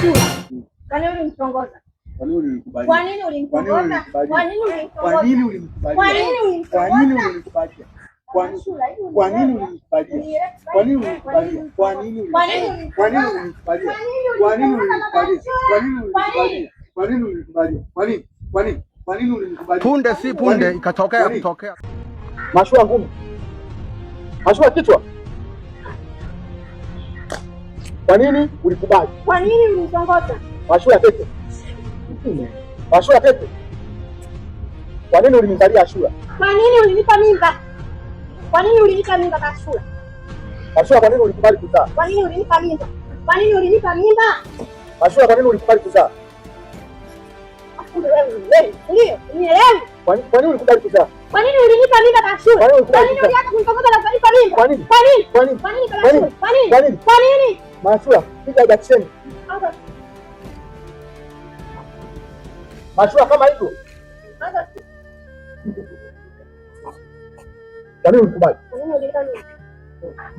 Ashura. Kwa nini ulimtongoza? Kwa nini ulimkubalia? Kwa nini ulimtongoza? Kwa nini ulimtongoza? Kwa nini ulimkubalia? Kwa nini ulimtongoza? Kwa nini ulimkubalia? Kwa nini ulimkubalia? Kwa nini ulimkubalia? Kwa nini ulimkubalia? Kwa nini ulimkubalia? Kwa nini ulimkubalia? Kwa nini ulimkubalia? Kwa nini ulimkubalia? Kwa nini ulimkubalia? Punde si punde ikatokea kutokea. Mashua ngumi. Mashua kichwa. Kwa nini ulikubali? Kwa nini ulimtongoza? Mashua tete. Ashura tete. Kwa nini ulimzalia Ashura? Kwa nini ulinipa mimba? Kwa nini ulinipa mimba kwa Ashura? Ashura, kwa nini ulikubali kuzaa? Kwa nini ulinipa mimba? Kwa nini ulinipa mimba? Ashura, kwa nini ulikubali kuzaa? Ndio, unielewi? Kwa nini ulikubali kuzaa? Kwa nini ulinipa mimba kwa Ashura? Kwa nini ulianza kunitongoza na kunipa mimba? Kwa nini? Kwa nini? Kwa nini? Kwa nini kwa Ashura? Kwa nini? Kwa nini? Kwa nini? Mashua, piga jakisheni. Mashua kama hivyo. Kwa nini ulikubali? Kwa nini ulinipa mimba?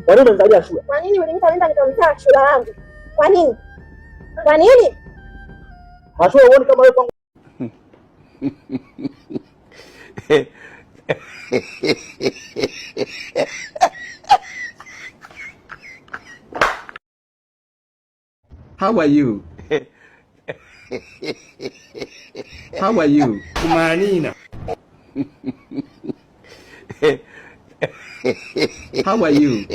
Kwa nini umemzalia Ashura? Kwa nini ulinipa mimba nikamzaa Ashura wangu? Kwa nini? Kwa nini? Mashua, uone kama wewe kwangu. How are you? How are you? Kumanina. How are you?